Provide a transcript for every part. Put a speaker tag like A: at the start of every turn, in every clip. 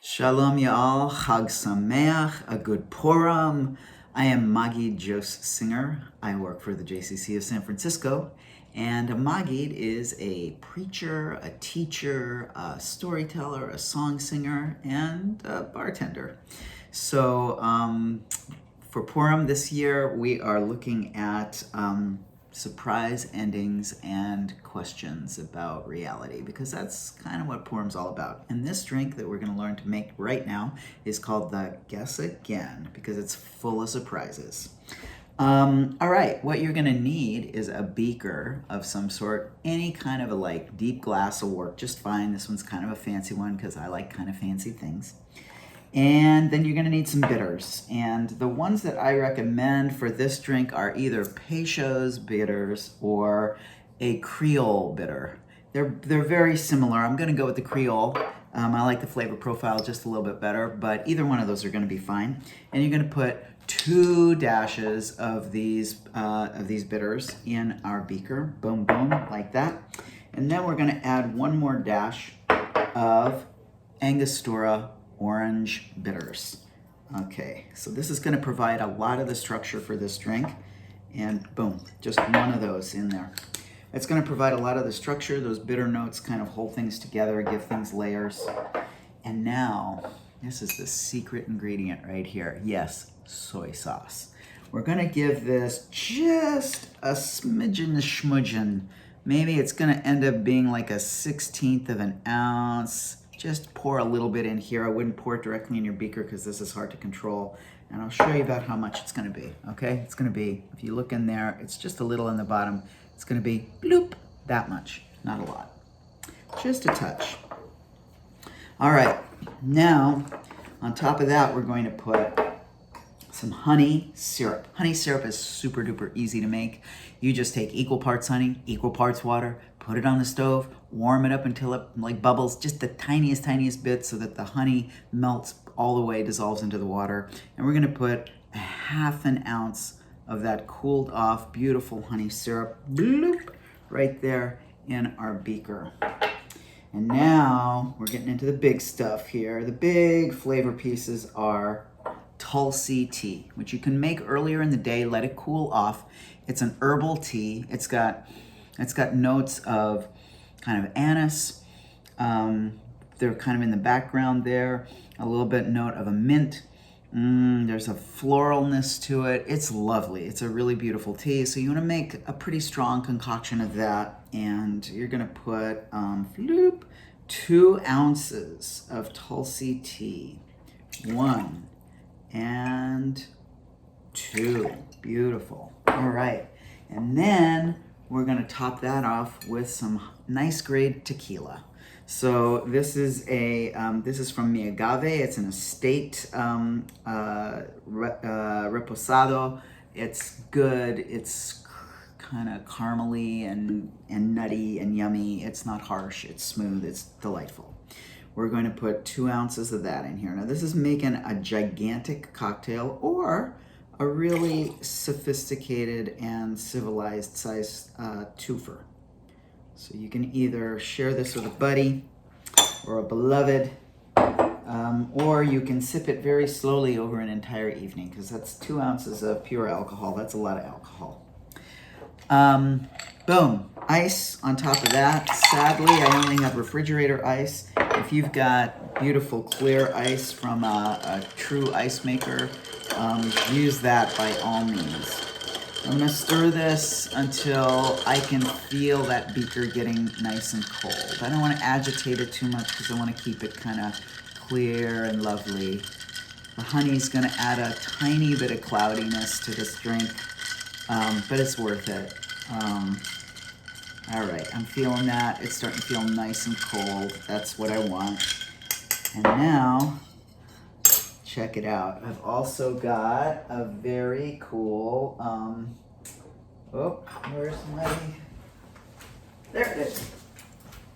A: Shalom y'all, Chag Sameach, a good Purim. I am Maggid Jhos singer. I work for the JCCSF of San Francisco, and a Maggid is a preacher, a teacher, a storyteller, a song singer, and a bartender. So for Purim this year, we are looking at surprise endings and questions about reality, because that's kind of what Purim's all about. And this drink that we're going to learn to make right now is called the Guess Again, because it's full of surprises. All right, what you're going to need is a beaker of some sort. Any kind of a deep glass will work just fine. This one's kind of a fancy one because I like kind of fancy things. And then you're going to need some bitters. And the ones that I recommend for this drink are either Peychaud's bitters or a Creole bitter. They're very similar. I'm going to go with the Creole. I like the flavor profile just a little bit better, but either one of those are going to be fine. And you're going to put 2 dashes of these bitters in our beaker. Boom, boom, like that. And then we're going to add 1 more dash of Angostura Orange bitters. Okay, so this is going to provide a lot of the structure for this drink, and boom, just one of those in there. It's going to provide a lot of the structure. Those bitter notes kind of hold things together, give things layers. And now, this is the secret ingredient right here. Yes, soy sauce. We're going to give this just a smidgen. Maybe it's going to end up being like a 1/16 of an ounce. Just pour a little bit in here. I wouldn't pour it directly in your beaker because this is hard to control. And I'll show you about how much it's going to be, okay? It's going to be, if you look in there, it's just a little in the bottom. It's going to be, bloop, that much. Not a lot. Just a touch. All right. Now, on top of that, we're going to put some honey syrup. Honey syrup is super duper easy to make. You just take equal parts honey, equal parts water, put it on the stove, warm it up until it bubbles just the tiniest bit so that the honey melts all the way, dissolves into the water. And we're gonna put a 1/2 ounce of that cooled off, beautiful honey syrup, bloop, right there in our beaker. And now we're getting into the big stuff here. The big flavor pieces are Tulsi tea, which you can make earlier in the day, let it cool off. It's an herbal tea. It's got notes of kind of anise. They're kind of in the background there. A little bit note of a mint. There's a floralness to it. It's lovely. It's a really beautiful tea. So you want to make a pretty strong concoction of that, and you're gonna put 2 ounces of Tulsi tea. 1 and 2. Beautiful. All right. And then we're going to top that off with some nice grade tequila. So this is from Miagave. It's an estate reposado. It's good. It's kind of caramely and nutty and yummy. It's not harsh. It's smooth. It's delightful. We're going to put 2 ounces of that in here. Now this is making a gigantic cocktail or a really sophisticated and civilized size twofer. So you can either share this with a buddy or a beloved, or you can sip it very slowly over an entire evening, because that's 2 ounces of pure alcohol. That's a lot of alcohol. Boom, ice on top of that. Sadly, I only have refrigerator ice. If you've got beautiful clear ice from a true ice maker, use that by all means. I'm gonna stir this until I can feel that beaker getting nice and cold. I don't want to agitate it too much because I want to keep it kind of clear and lovely. The honey's gonna add a tiny bit of cloudiness to this drink, but it's worth it. All right, I'm feeling that. It's starting to feel nice and cold. That's what I want. And now, check it out. I've also got a very cool, where's my, there it is.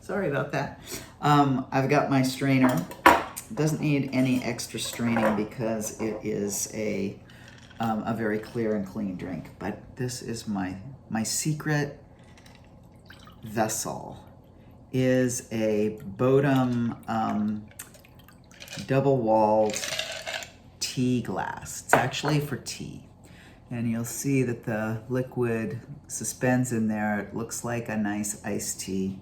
A: Sorry about that. I've got my strainer. It doesn't need any extra straining because it is a very clear and clean drink. But this is my secret vessel. Is a Bodum double-walled tea glass. It's actually for tea. And you'll see that the liquid suspends in there. It looks like a nice iced tea.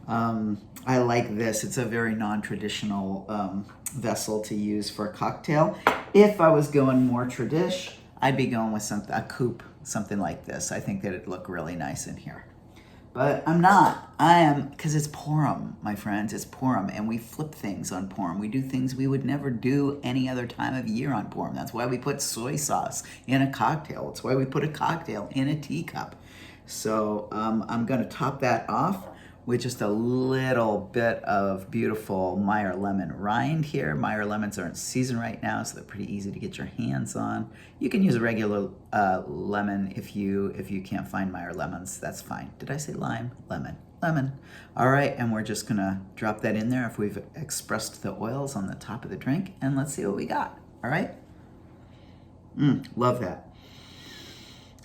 A: I like this. It's a very non-traditional vessel to use for a cocktail. If I was going more tradish, I'd be going with a coupe, something like this. I think that it'd look really nice in here. But I'm not. I am, because it's Purim, my friends. It's Purim, and we flip things on Purim. We do things we would never do any other time of year on Purim. That's why we put soy sauce in a cocktail. It's why we put a cocktail in a teacup. So I'm going to top that off with just a little bit of beautiful Meyer lemon rind here. Meyer lemons are in season right now, so they're pretty easy to get your hands on. You can use a regular lemon if you can't find Meyer lemons. That's fine. Did I say lime? Lemon. Lemon. All right, and we're just gonna drop that in there if we've expressed the oils on the top of the drink, and let's see what we got. All right? Love that.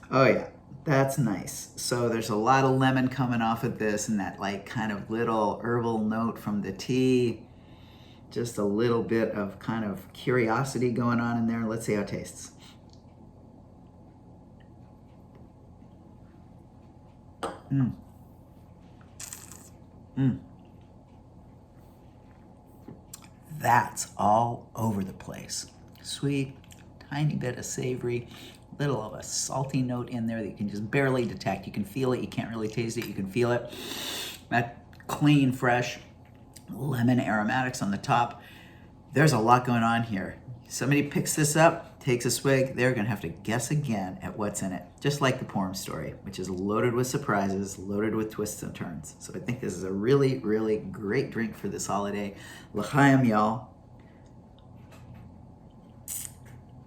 A: Oh yeah. That's nice. So there's a lot of lemon coming off of this and that like kind of little herbal note from the tea. Just a little bit of kind of curiosity going on in there. Let's see how it tastes. That's all over the place. Sweet, tiny bit of savory, little of a salty note in there that you can just barely detect. You can feel it, you can't really taste it, you can feel it. That clean, fresh lemon aromatics on the top. There's a lot going on here. Somebody picks this up, takes a swig, they're gonna have to guess again at what's in it. Just like the Purim story, which is loaded with surprises, loaded with twists and turns. So I think this is a really, really great drink for this holiday. L'chaim, y'all.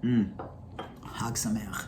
A: Hag Sameach.